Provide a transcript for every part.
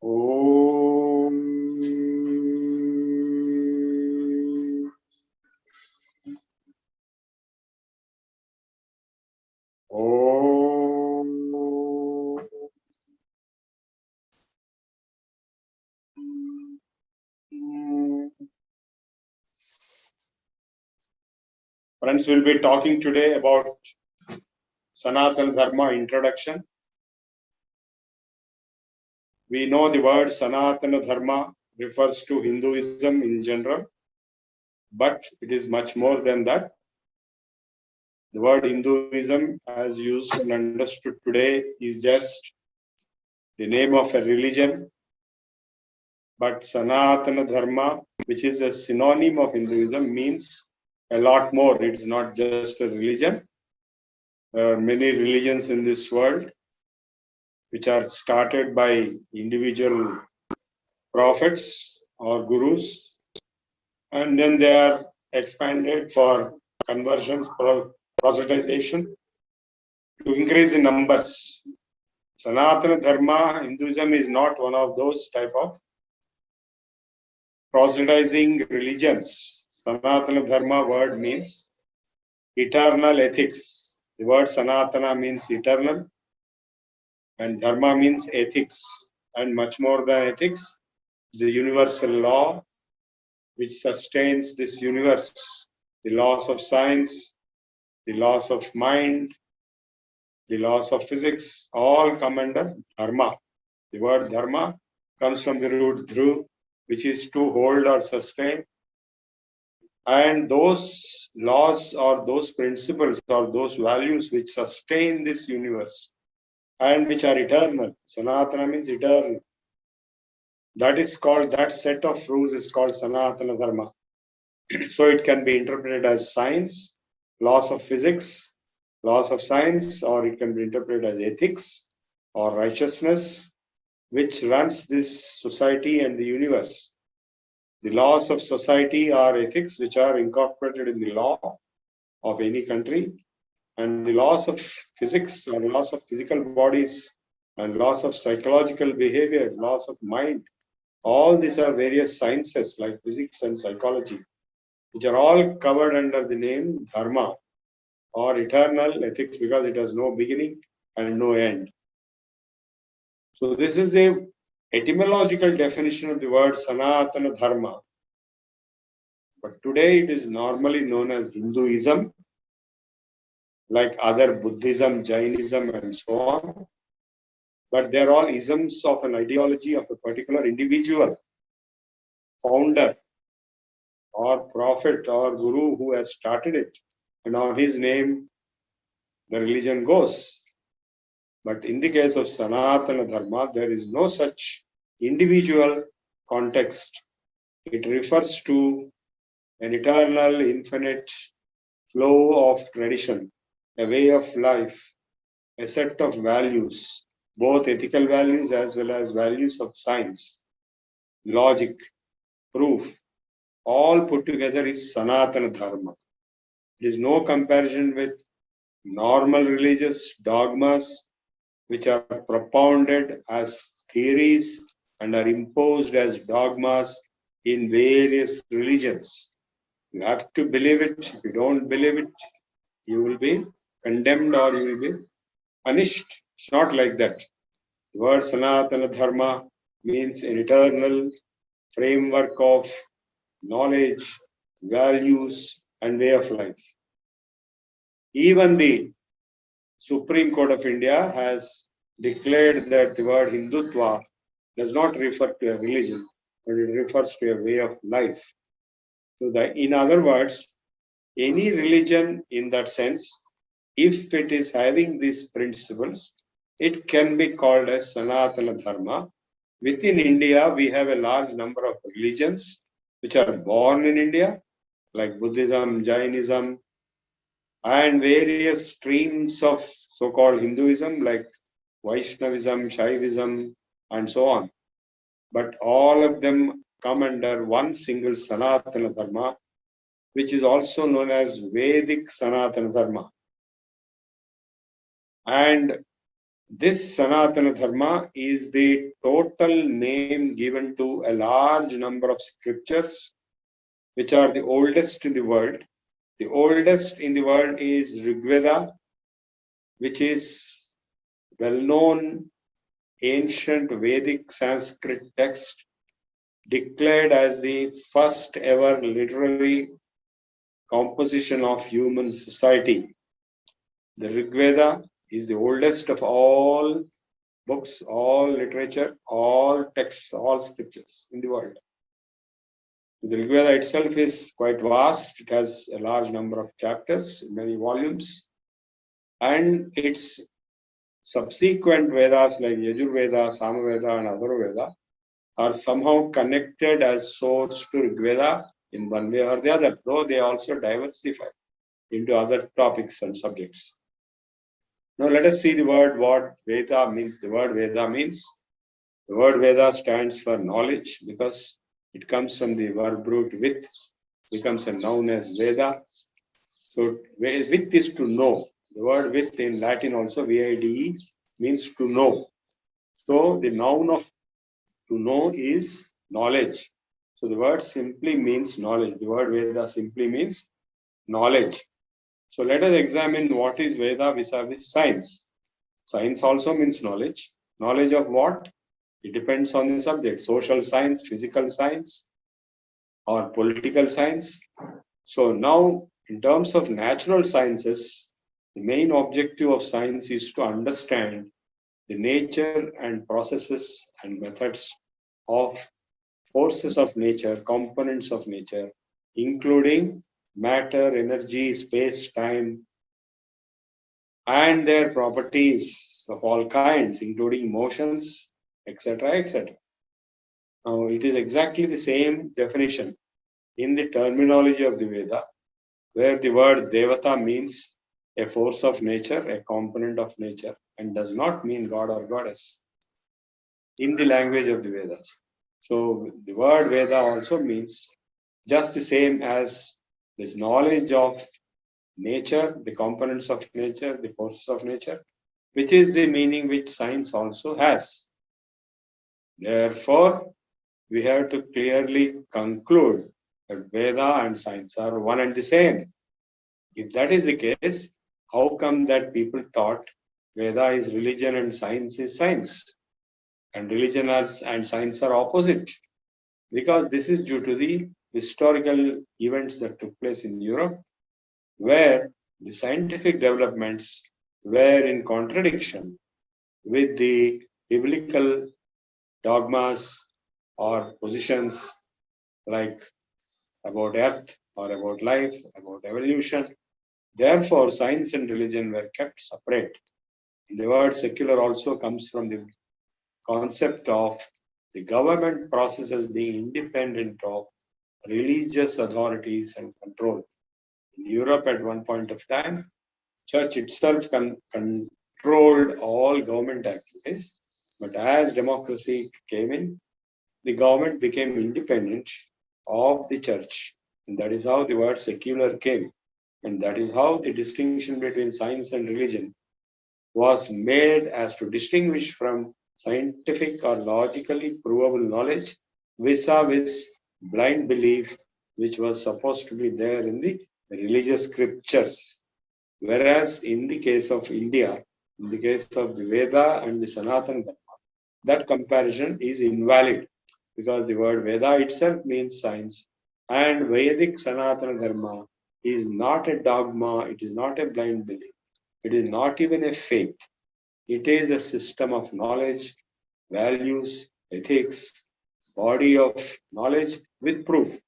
Om. Om. Friends, will be talking today about Sanatana Dharma introduction. We know the word Sanatana Dharma refers to Hinduism in general, but it is much more than that. The word Hinduism, as used and understood today, is just the name of a religion. But Sanatana Dharma, which is a synonym of Hinduism, means a lot more. It is not just a religion. There are many religions in this world which are started by individual prophets or gurus, and then they are expanded for conversion, proselytization, to increase in numbers. Sanatana Dharma, Hinduism, is not one of those type of proselytizing religions. Sanatana Dharma word means eternal ethics. The word Sanatana means eternal, and Dharma means ethics, and much more than ethics, the universal law which sustains this universe. The laws of science, the laws of mind, the laws of physics, all come under Dharma. The word Dharma comes from the root dhru, which is to hold or sustain. And those laws or those principles or those values which sustain this universe and which are eternal. Sanatana means eternal. That is called, that set of rules is called Sanatana Dharma. So it can be interpreted as science, laws of physics, laws of science, or it can be interpreted as ethics or righteousness, which runs this society and the universe. The laws of society are ethics which are incorporated in the law of any country, and the laws of physics or laws of physical bodies and laws of psychological behavior, laws of mind. All these are various sciences like physics and psychology, which are all covered under the name Dharma or eternal ethics, because it has no beginning and no end. So this is the etymological definition of the word Sanatana Dharma. But today it is normally known as Hinduism, like other Buddhism, Jainism, and so on. But they are all isms of an ideology of a particular individual, founder, or prophet or guru who has started it. And on his name, the religion goes. But in the case of Sanatana Dharma, there is no such individual context. It refers to an eternal, infinite flow of tradition, a way of life, a set of values, both ethical values as well as values of science, logic, proof, all put together is Sanatana Dharma. There is no comparison with normal religious dogmas which are propounded as theories and are imposed as dogmas in various religions. You have to believe it. If you don't believe it, you will be condemned or you will be punished. It's not like that. The word Sanatana Dharma means an eternal framework of knowledge, values, and way of life. Even the Supreme Court of India has declared that the word Hindutva does not refer to a religion, but it refers to a way of life. So in other words, any religion in that sense, if it is having these principles, it can be called as Sanatana Dharma. Within India, we have a large number of religions which are born in India, like Buddhism, Jainism, and various streams of so-called Hinduism, like Vaishnavism, Shaivism, and so on. But all of them come under one single Sanatana Dharma, which is also known as Vedic Sanatana Dharma. And This Sanatana Dharma is the total name given to a large number of scriptures which are the oldest in the world. The oldest in the world is Rigveda, which is well-known ancient Vedic Sanskrit text declared as the first ever literary composition of human society. The Rigveda is the oldest of all books, all literature, all texts, all scriptures in the world. The Rigveda itself is quite vast. It has a large number of chapters, many volumes, and its subsequent Vedas like Yajurveda, Samaveda, and Atharvaveda are somehow connected as source to Rigveda in one way or the other, though they also diversify into other topics and subjects. Now let us see the word what Veda means. The word Veda stands for knowledge because it comes from the verb root with, becomes a noun as Veda. So with is to know. The word with in Latin also, vide, means to know. So the noun of to know is knowledge. So the word simply means knowledge. The word Veda simply means knowledge. So let us examine what is Veda vis-a-vis science. Science also means knowledge. Knowledge of what? It depends on the subject. Social science, physical science, or political science. So now, in terms of natural sciences, the main objective of science is to understand the nature and processes and methods of forces of nature, components of nature, including matter, energy, space, time, and their properties of all kinds, including motions, etc., etc. Now, it is exactly the same definition in the terminology of the Veda, where the word Devata means a force of nature, a component of nature, and does not mean God or Goddess in the language of the Vedas. So the word Veda also means just the same as this knowledge of nature, the components of nature, the forces of nature, which is the meaning which science also has. Therefore, we have to clearly conclude that Veda and science are one and the same. If that is the case, how come that people thought Veda is religion and science is science? And religion and science are opposite. Because this is due to the historical events that took place in Europe, where the scientific developments were in contradiction with the biblical dogmas or positions like about earth or about life, about evolution. Therefore, science and religion were kept separate. The word secular also comes from the concept of the government processes being independent of religious authorities and control. In Europe, at one point of time, church itself controlled all government activities, but as democracy came in, the government became independent of the church. And that is how the word secular came. And that is how the distinction between science and religion was made as to distinguish from scientific or logically provable knowledge vis-a-vis blind belief, which was supposed to be there in the religious scriptures. Whereas in the case of India, in the case of the Veda and the Sanatana Dharma, that comparison is invalid because the word Veda itself means science, and Vedic Sanatana Dharma is not a dogma, it is not a blind belief, it is not even a faith. It is a system of knowledge, values, ethics, body of knowledge with proof.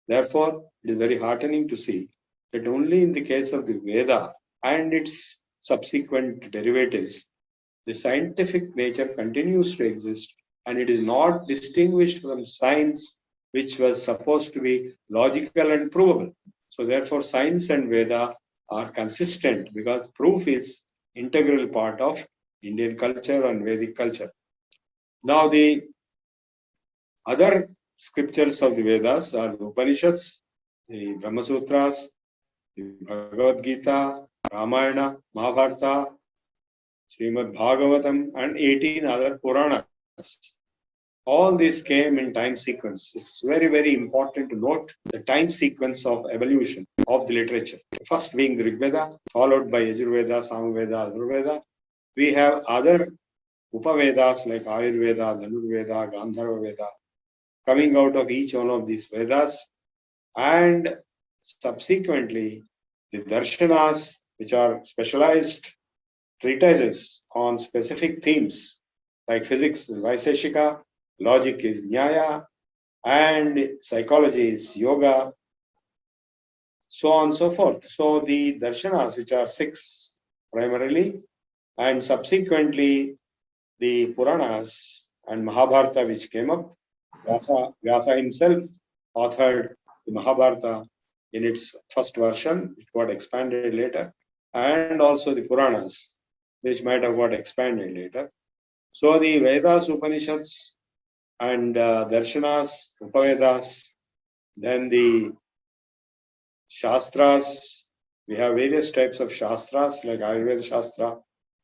Therefore, it is very heartening to see that only in the case of the Veda and its subsequent derivatives, the scientific nature continues to exist and it is not distinguished from science, which was supposed to be logical and provable. So therefore, science and Veda are consistent because proof is integral part of Indian culture and Vedic culture. Now, the other scriptures of the Vedas are the Upanishads, the Brahma Sutras, the Bhagavad-Gita, Ramayana, Mahabharata, Srimad Bhagavatam, and 18 other Puranas. All these came in time sequence. It's very, very important to note the time sequence of evolution of the literature. First being the Rig Veda, followed by Yajurveda, Samveda, Adurveda. We have other Upavedas like Ayurveda, Dhanurveda, Gandharva Veda coming out of each one of these Vedas, and subsequently the Darshanas, which are specialized treatises on specific themes like physics is Vaiseshika, logic is Nyaya, and psychology is Yoga, so on and so forth. So the Darshanas, which are 6 primarily, and subsequently the Puranas and Mahabharata, which came up. Vyasa himself authored the Mahabharata in its first version, which got expanded later, and also the Puranas, which might have got expanded later. So the Vedas, Upanishads, and Darshanas, Upavedas, then the Shastras. We have various types of Shastras like Ayurveda Shastra,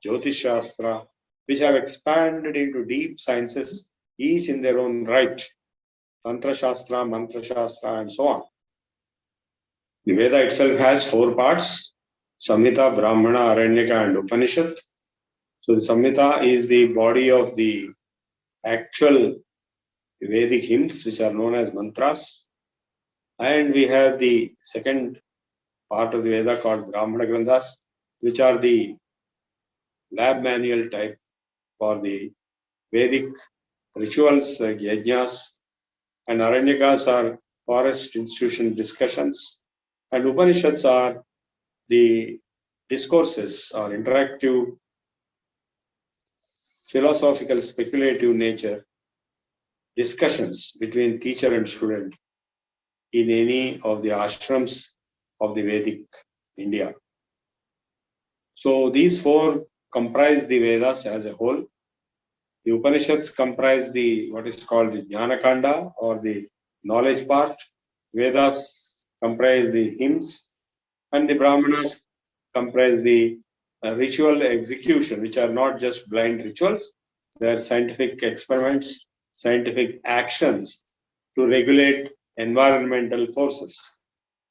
Jyotish Shastra, which have expanded into deep sciences, each in their own right. Tantra Shastra, Mantra Shastra, and so on. The Veda itself has 4 parts: Samhita, Brahmana, Aranyaka, and Upanishad. So the Samhita is the body of the actual Vedic hymns, which are known as mantras. And we have the second part of the Veda called Brahmana Granthas, which are the lab manual type for the Vedic rituals like yajnas, and Aranyakas are forest institution discussions, and Upanishads are the discourses or interactive, philosophical, speculative nature discussions between teacher and student in any of the ashrams of the Vedic India. So these 4 comprise the Vedas as a whole. The Upanishads comprise the what is called the Jnana Kanda, or the knowledge part. Vedas comprise the hymns, and the Brahmanas comprise the ritual execution, which are not just blind rituals. They are scientific experiments, scientific actions to regulate environmental forces,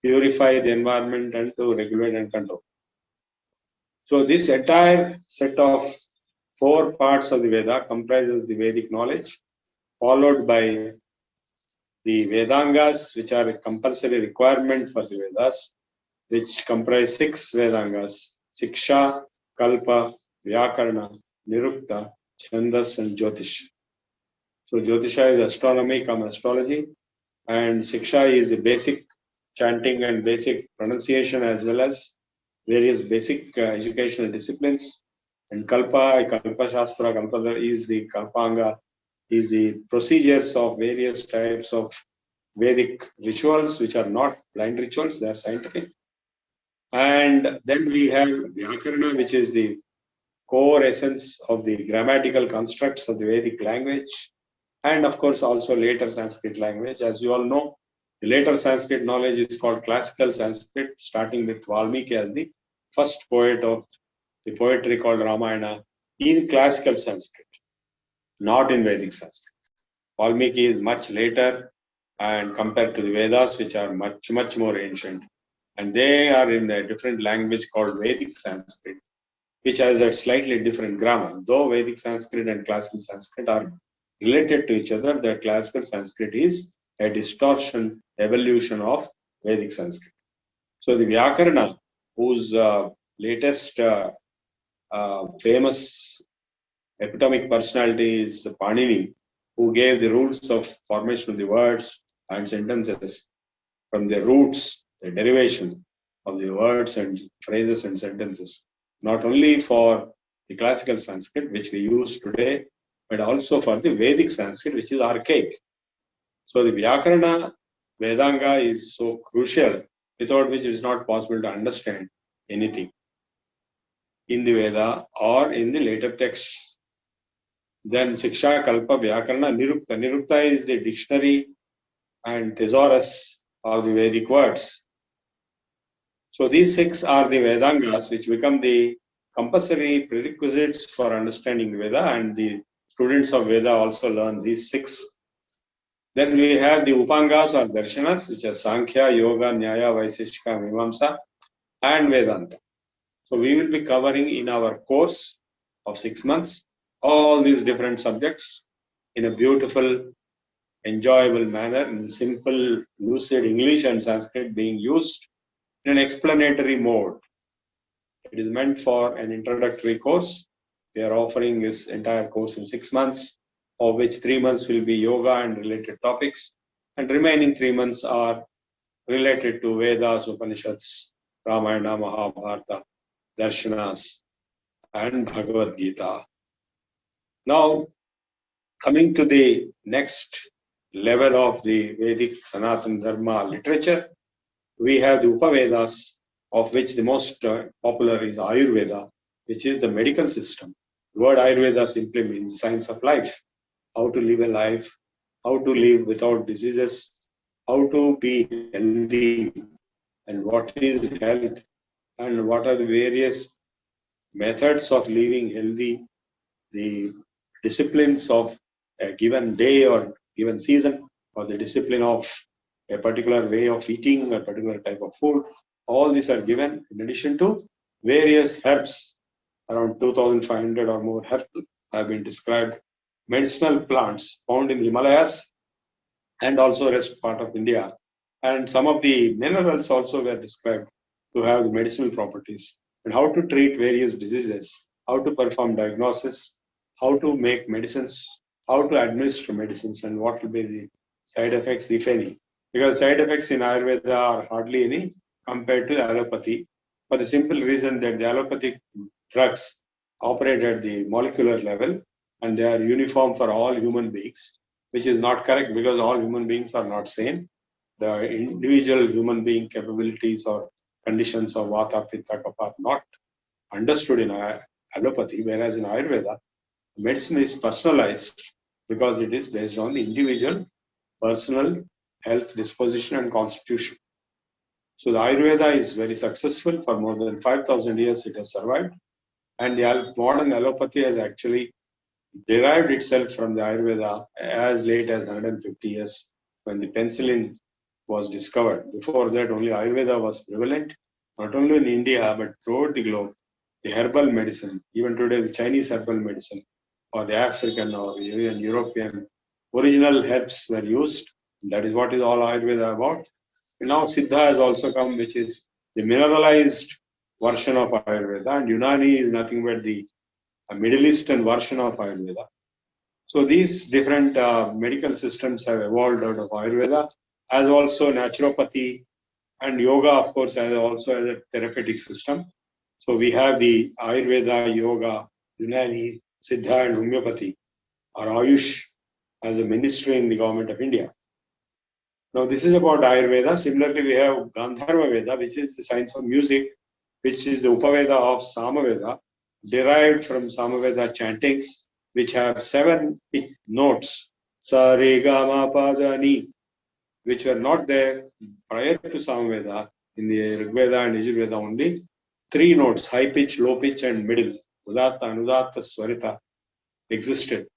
purify the environment, and to regulate and control. So this entire set of 4 parts of the Veda comprises the Vedic knowledge, followed by the Vedangas, which are a compulsory requirement for the Vedas, which comprise 6 Vedangas: Siksha, Kalpa, Vyakarana, Nirukta, Chandas, and Jyotish. So Jyotisha is astronomy come astrology, and Siksha is the basic chanting and basic pronunciation, as well as various basic educational disciplines. And Kalpa Shastra, Kalpa is the Kalpanga, is the procedures of various types of Vedic rituals, which are not blind rituals, they are scientific. And then we have Vyakarana, which is the core essence of the grammatical constructs of the Vedic language, and of course also later Sanskrit language. As you all know, the later Sanskrit knowledge is called classical Sanskrit, starting with Valmiki as the first poet of the poetry called Ramayana in classical Sanskrit, not in Vedic Sanskrit. Valmiki is much later, and compared to the Vedas, which are much, much more ancient. And they are in a different language called Vedic Sanskrit, which has a slightly different grammar. Though Vedic Sanskrit and classical Sanskrit are related to each other, the classical Sanskrit is a distortion, evolution of Vedic Sanskrit. So the Vyakarana, whose latest famous epitomic personality is Panini, who gave the rules of formation of the words and sentences from the roots, the derivation of the words and phrases and sentences, not only for the classical Sanskrit, which we use today, but also for the Vedic Sanskrit, which is archaic. So the Vyakarana Vedanga is so crucial, without which it is not possible to understand anything in the Veda or in the later texts. Then Siksha, Kalpa, Vyakarana, Nirukta. Nirukta is the dictionary and thesaurus of the Vedic words. So these 6 are the Vedangas, which become the compulsory prerequisites for understanding Veda, and the students of Veda also learn these 6. Then we have the Upangas or Darshanas, which are Sankhya, Yoga, Nyaya, Vaiseshika, Mimamsa, and Vedanta. So we will be covering in our course of 6 months all these different subjects in a beautiful, enjoyable manner, in simple, lucid English and Sanskrit being used in an explanatory mode. It is meant for an introductory course. We are offering this entire course in 6 months, of which 3 months will be yoga and related topics, and remaining 3 months are related to Vedas, Upanishads, Ramayana, Mahabharata, Darshanas, and Bhagavad-Gita. Now, coming to the next level of the Vedic Sanatana Dharma literature, we have the Upavedas, of which the most popular is Ayurveda, which is the medical system. The word Ayurveda simply means science of life, how to live a life, how to live without diseases, how to be healthy, and what is health, and what are the various methods of living healthy, the disciplines of a given day or given season, or the discipline of a particular way of eating a particular type of food. All these are given in addition to various herbs. Around 2,500 or more herbs have been described. Medicinal plants found in the Himalayas and also rest part of India. And some of the minerals also were described to have the medicinal properties, and how to treat various diseases, how to perform diagnosis, how to make medicines, how to administer medicines, and what will be the side effects, if any. Because side effects in Ayurveda are hardly any compared to allopathy, for the simple reason that the allopathic drugs operate at the molecular level and they are uniform for all human beings, which is not correct because all human beings are not same. The individual human being capabilities or conditions of Vata, Pitta, Kapha are not understood in allopathy, whereas in Ayurveda, medicine is personalized because it is based on the individual personal health, disposition, and constitution. So the Ayurveda is very successful. For more than 5,000 years it has survived, and the modern allopathy has actually derived itself from the Ayurveda as late as 150 years when the penicillin was discovered. Before that, only Ayurveda was prevalent, not only in India but throughout the globe. The herbal medicine, even today the Chinese herbal medicine or the African or even European original herbs were used. That is what is all Ayurveda about. And now Siddha has also come, which is the mineralized version of Ayurveda, and Unani is nothing but the Middle Eastern version of Ayurveda. So these different medical systems have evolved out of Ayurveda, as also naturopathy and yoga, of course, as also as a therapeutic system. So we have the Ayurveda, Yoga, Unani, Siddha, and Homeopathy, or Ayush, as a ministry in the government of India. Now this is about Ayurveda. Similarly, we have Gandharva Veda, which is the science of music, which is the Upaveda of Samaveda, derived from Samaveda chantings, which have 7 notes, Sa, Re, Ga, Ma, Pa, Da, Ni, which were not there prior to Samaveda. In the Rigveda and Yajurveda only 3 notes, high pitch, low pitch, and middle, Udatta, Anudatta, Swarita, existed.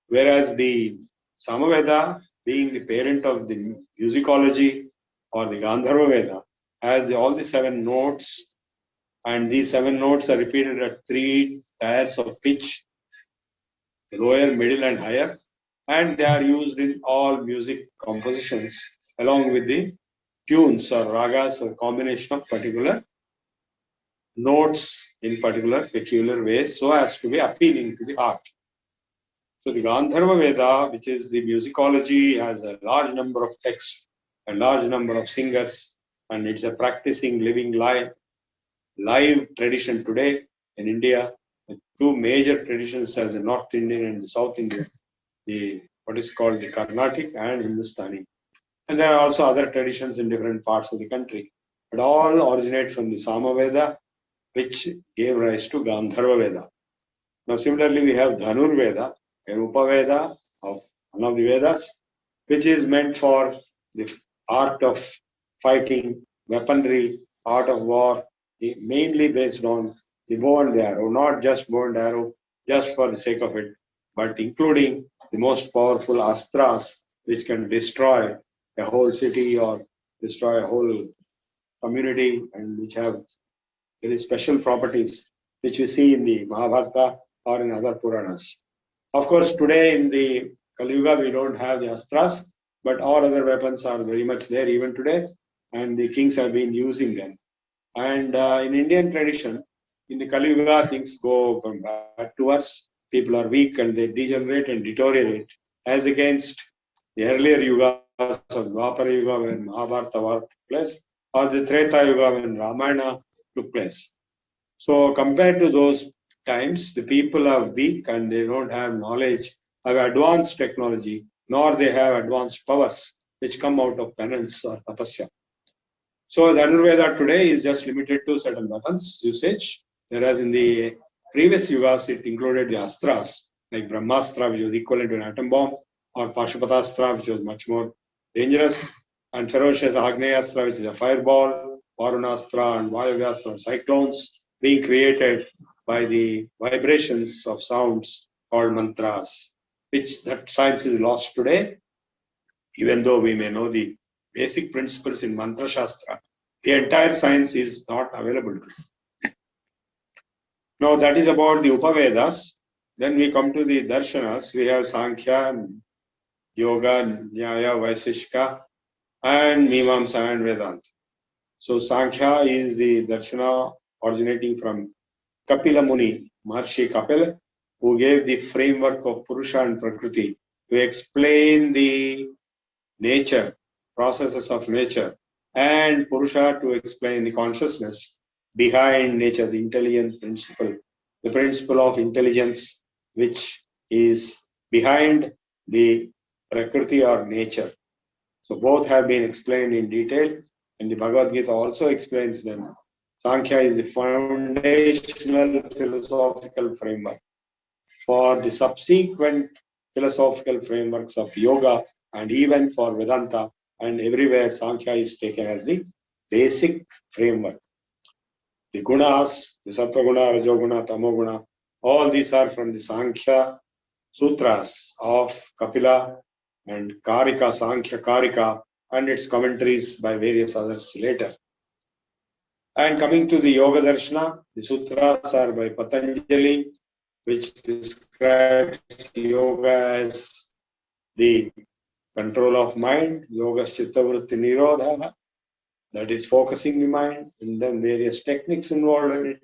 Whereas the Samaveda, being the parent of the musicology or the Gandharva Veda, has all the 7 notes, and these 7 notes are repeated at 3 tiers of pitch, lower, middle, and higher, and they are used in all music compositions along with the tunes or ragas, or combination of particular notes in particular peculiar ways so as to be appealing to the heart. So the Gandharva Veda, which is the musicology, has a large number of texts, a large number of singers, and it's a practicing living live tradition today in India, with 2 major traditions as the North Indian and the South Indian, the what is called the Carnatic and Hindustani. And there are also other traditions in different parts of the country, but all originate from the Samaveda, which gave rise to Gandharva Veda. Now similarly, we have Dhanur Veda, an Upaveda of one of the Vedas, which is meant for the art of fighting, weaponry, art of war, mainly based on the bow and the arrow, not just bow and arrow just for the sake of it, but including the most powerful astras which can destroy a whole city or destroy a whole community, and which have very special properties which we see in the Mahabharata or in other Puranas. Of course, today in the Kali Yuga, we don't have the astras, but all other weapons are very much there even today, and the kings have been using them. And in Indian tradition, in the Kali Yuga, things go from bad to worse. People are weak and they degenerate and deteriorate, as against the earlier Yugas of Dwapara Yuga when Mahabharata took place, or the Treta Yuga when Ramayana took place. So compared to those times, the people are weak and they don't have knowledge of advanced technology, nor they have advanced powers which come out of penance or tapasya. So the Ayurveda today is just limited to certain weapons usage, whereas in the previous yugas it included the astras like Brahmastra, which was equivalent to an atom bomb, or Pashupatastra, which was much more dangerous, and ferocious Agneyastra, which is a fireball, Varunastra and Vayuvyastra, cyclones, being created by the vibrations of sounds called mantras, which that science is lost today, even though we may know the basic principles in Mantra Shastra. The entire science is not available to us. Now that is about the Upavedas. Then we come to the Darshanas. We have Sankhya, Yoga, Nyaya, Vaiseshika, and Mimamsa and Vedanta. So Sankhya is the Darshana originating from Kapila Muni, Maharshi Kapila, who gave the framework of Purusha and Prakriti to explain the nature, processes of nature, and Purusha to explain the consciousness behind nature, the intelligent principle, the principle of intelligence which is behind the Prakriti or nature. So both have been explained in detail, and the Bhagavad-Gita also explains them. Sankhya is the foundational philosophical framework for the subsequent philosophical frameworks of yoga and even for Vedanta, and everywhere Sankhya is taken as the basic framework. The gunas, the Sattva guna, Rajoguna, Tamoguna, all these are from the Sankhya sutras of Kapila and Karika, Sankhya Karika, and its commentaries by various others later. And coming to the Yoga Darshana, the sutras are by Patanjali, which describes yoga as the control of mind, yoga chittavritti nirodha, that is focusing the mind, and then various techniques involved in it,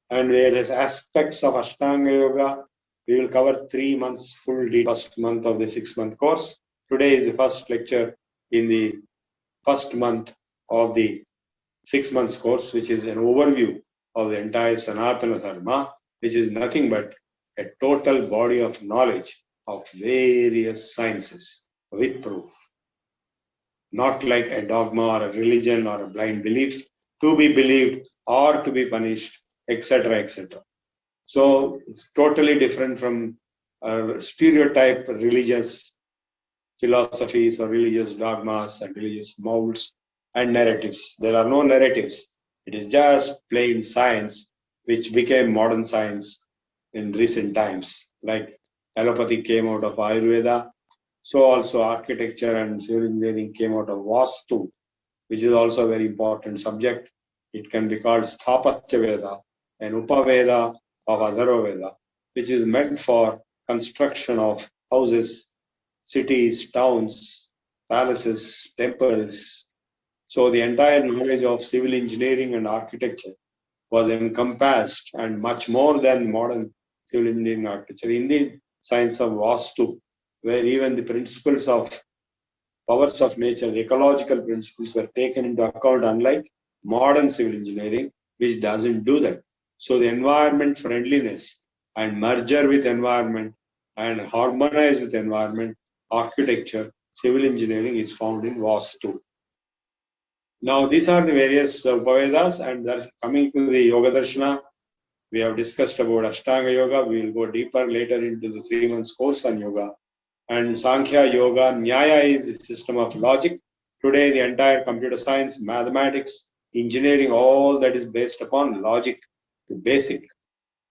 and various aspects of Ashtanga Yoga. We will cover 3 months full first month of the 6-month course. Today is the first lecture in the first month of the 6 months course, which is an overview of the entire Sanatana Dharma, which is nothing but a total body of knowledge of various sciences with proof. Not like a dogma or a religion or a blind belief to be believed or to be punished, etc., etc. So it's totally different from stereotype religious philosophies or religious dogmas and religious molds and narratives. There are no narratives. It is just plain science, which became modern science in recent times. Like allopathy came out of Ayurveda, so also architecture and civil engineering came out of Vastu, which is also a very important subject. It can be called Sthapatya Veda, an Upaveda of Atharvaveda, which is meant for construction of houses, cities, towns, palaces, temples. So the entire knowledge of civil engineering and architecture was encompassed, and much more than modern civil engineering architecture, in the science of Vastu, where even the principles of powers of nature, the ecological principles were taken into account, unlike modern civil engineering, which doesn't do that. So the environment friendliness and merger with environment and harmonize with environment, architecture, civil engineering is found in Vastu. Now these are the various Upavedas, and coming to the Yoga Darshana, we have discussed about Ashtanga Yoga. We will go deeper later into the 3 months course on yoga. And Sankhya Yoga, Nyaya is the system of logic. Today the entire computer science, mathematics, engineering, all that is based upon logic. to basic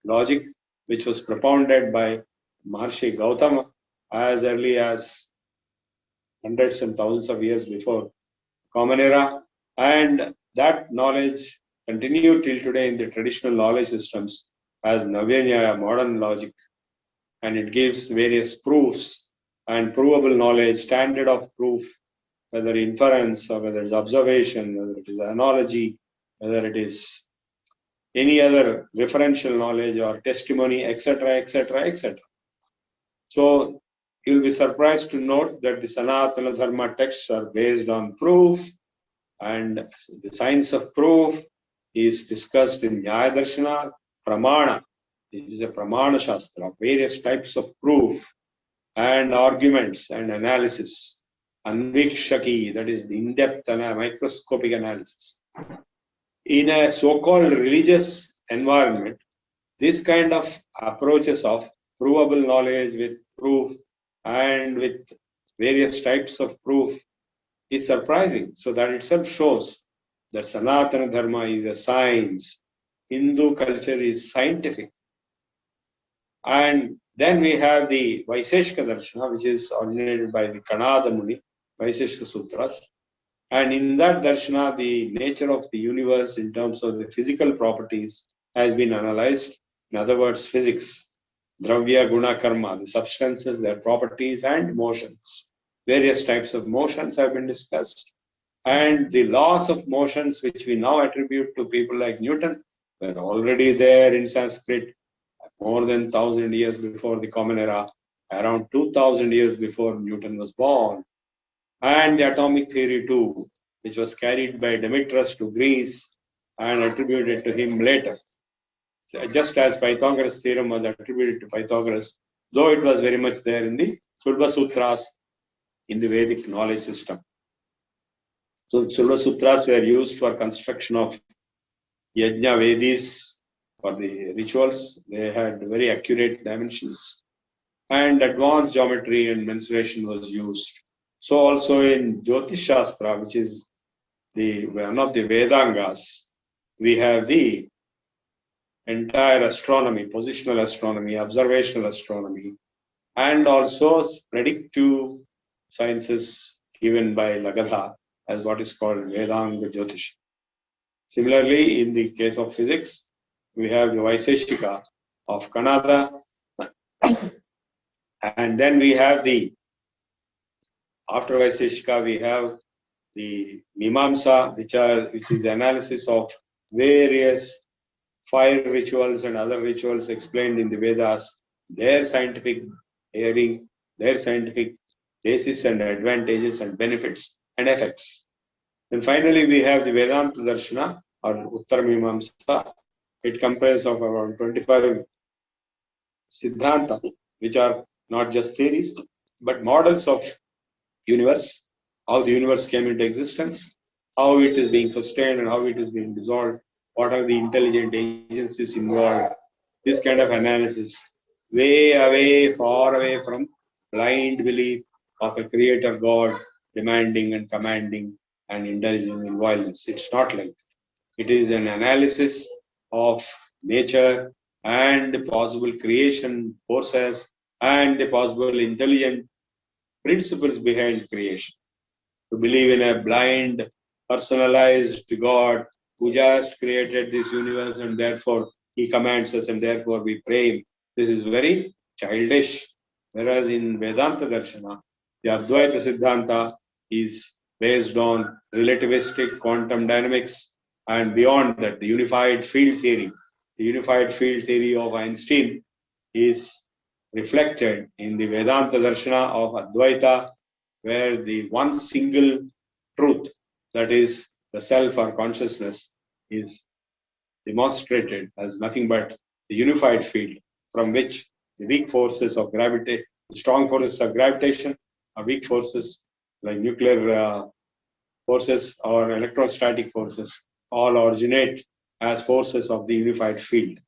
logic, which was propounded by Maharshi Gautama as early as hundreds and thousands of years before Common Era, and that knowledge continued till today in the traditional knowledge systems as Navyanyaya, modern logic, and it gives various proofs and provable knowledge, standard of proof, whether inference or whether it's observation, whether it is analogy, whether it is any other referential knowledge or testimony, etc., etc., etc. So you'll be surprised to note that the Sanatana Dharma texts are based on proof, and the science of proof is discussed in Nyaya Darshana, Pramana. It is a Pramana Shastra, various types of proof and arguments and analysis. Anvikshaki, that is the in-depth and microscopic analysis. In a so-called religious environment, this kind of approaches of provable knowledge with proof and with various types of proof is surprising. So that itself shows that Sanatana Dharma is a science. Hindu culture is scientific. And then we have the Vaiseshika Darshana, which is originated by the Kanada Muni, Vaiseshika Sutras. And in that Darshana, the nature of the universe in terms of the physical properties has been analyzed. In other words, physics, Dravya, Guna, Karma, the substances, their properties and motions. Various types of motions have been discussed. And the laws of motions, which we now attribute to people like Newton, were already there in Sanskrit more than 1,000 years before the Common Era, around 2,000 years before Newton was born. And the atomic theory too, which was carried by Demetrius to Greece and attributed to him later. So just as Pythagoras' theorem was attributed to Pythagoras, though it was very much there in the Sulba Sutras in the Vedic knowledge system. So Sulba Sutras were used for construction of Yajna Vedis for the rituals. They had very accurate dimensions, and advanced geometry and mensuration was used. So also in Jyotish Shastra, which is the one of the Vedangas, we have the entire astronomy, positional astronomy, observational astronomy, and also predictive sciences given by Lagadha as what is called Vedanga Jyotish. Similarly, in the case of physics, we have the Vaiseshika of Kanada, and then we have after Vaiseshika, we have the Mimamsa, which is the analysis of various fire rituals and other rituals explained in the Vedas, their scientific bearing, their scientific basis and advantages and benefits and effects. And finally, we have the Vedanta Darshana or Uttar Mimamsa. It comprises of around 25 Siddhanta, which are not just theories, but models of universe, how the universe came into existence, how it is being sustained and how it is being dissolved, what are the intelligent agencies involved, this kind of analysis, way away, far away from blind belief of a creator God demanding and commanding and indulging in violence. It's not like that. It is an analysis of nature and the possible creation forces and the possible intelligent principles behind creation. To believe in a blind, personalized God who just created this universe and therefore he commands us and therefore we pray him. This is very childish. Whereas in Vedanta Darshana, the Advaita Siddhanta is based on relativistic quantum dynamics, and beyond that, the unified field theory. The unified field theory of Einstein is reflected in the Vedanta Darshana of Advaita, where the one single truth, that is the self or consciousness, is demonstrated as nothing but the unified field from which the weak forces of gravity, the strong forces of gravitation, or weak forces like nuclear forces or electrostatic forces all originate as forces of the unified field.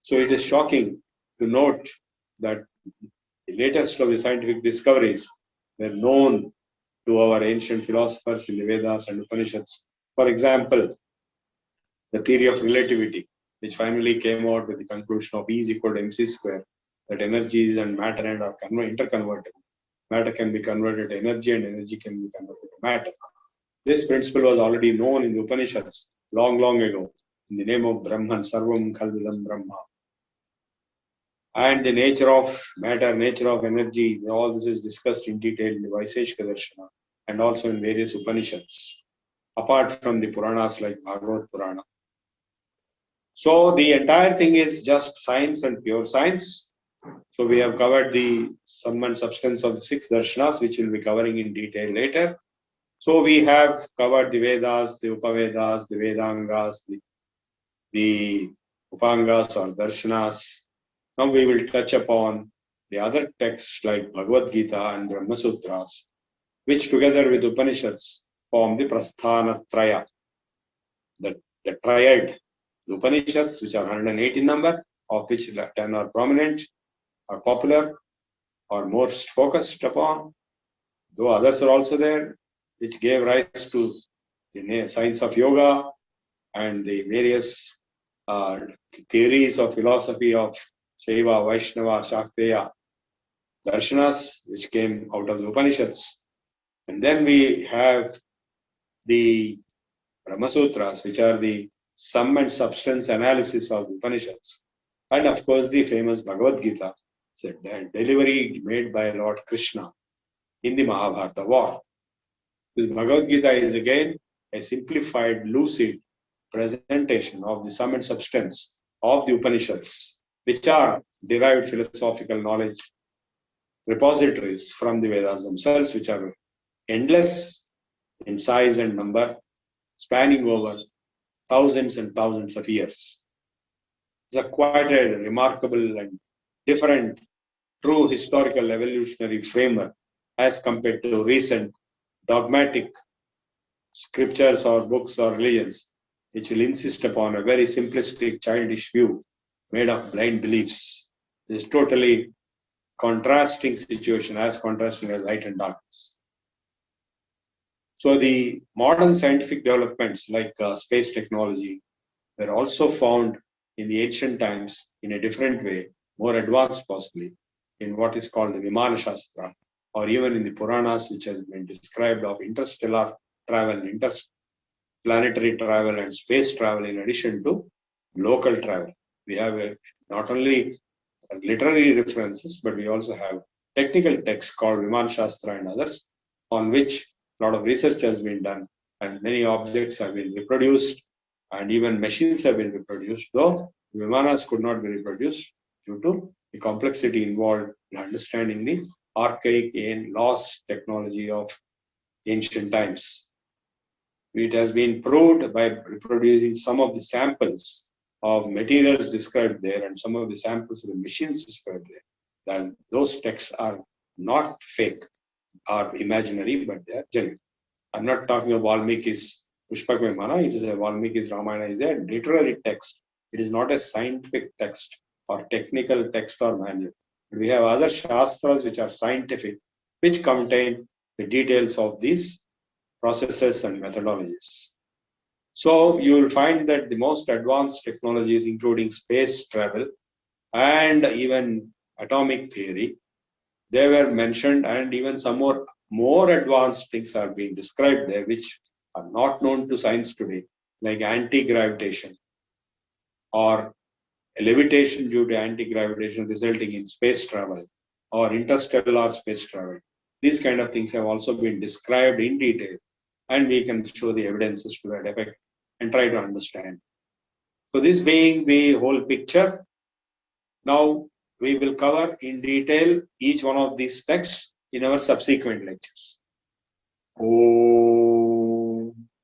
So it is shocking to note that the latest of the scientific discoveries were known to our ancient philosophers in the Vedas and Upanishads. For example, the theory of relativity. which finally came out with the conclusion of E is equal to mc square, that energies and matter and are interconvertible. Matter can be converted to energy and energy can be converted to matter. This principle was already known in the Upanishads long, long ago in the name of Brahman, Sarvam Khalvidam Brahma. And the nature of matter, nature of energy, all this is discussed in detail in the Vaiseshika Darshana and also in various Upanishads, apart from the Puranas like Bhagavad Purana. So the entire thing is just science and pure science. So we have covered the sum and substance of the 6 darshanas, which we'll be covering in detail later. So we have covered the Vedas, the Upavedas, the Vedangas, the Upangas or darshanas. Now we will touch upon the other texts like Bhagavad-Gita and Brahma Sutras, which together with Upanishads form the Prasthana Traya, the triad. The Upanishads, which are 108 in number, of which 10 are prominent, are popular, or most focused upon, though others are also there, which gave rise to the science of yoga and the various theories of philosophy of Shaiva, Vaishnava, Shakteya, darshanas, which came out of the Upanishads. And then we have the Brahma Sutras, which are the sum and substance analysis of the Upanishads. And of course, the famous Bhagavad-Gita, it's a delivery made by Lord Krishna in the Mahabharata war. The Bhagavad-Gita is again a simplified, lucid presentation of the sum and substance of the Upanishads, which are derived philosophical knowledge repositories from the Vedas themselves, which are endless in size and number, spanning over thousands and thousands of years. It's quite a remarkable and different, true historical evolutionary framework as compared to recent dogmatic scriptures or books or religions, which will insist upon a very simplistic, childish view made of blind beliefs. This totally contrasting situation, as contrasting as light and darkness. So the modern scientific developments like space technology were also found in the ancient times in a different way, more advanced possibly, in what is called the Vimana Shastra, or even in the Puranas, which has been described of interstellar travel, interplanetary travel and space travel in addition to local travel. We have not only literary references, but we also have technical texts called Vimana Shastra and others, on which a lot of research has been done and many objects have been reproduced and even machines have been reproduced, though Vimanas could not be reproduced due to the complexity involved in understanding the archaic and lost technology of ancient times. It has been proved by reproducing some of the samples of materials described there and some of the samples of the machines described there, that those texts are not fake or imaginary, but they are genuine. I'm not talking of Valmiki's Pushpak Vimana. It is a Valmiki's Ramayana is a literary text. It is not a scientific text or technical text or manual. We have other Shastras which are scientific, which contain the details of these processes and methodologies. So you will find that the most advanced technologies, including space travel and even atomic theory, they were mentioned, and even some more advanced things are being described there, which are not known to science today, like anti-gravitation or levitation due to anti-gravitation resulting in space travel or interstellar space travel. These kind of things have also been described in detail, and we can show the evidences to that effect and try to understand. So this being the whole picture, now we will cover in detail each one of these texts in our subsequent lectures. Om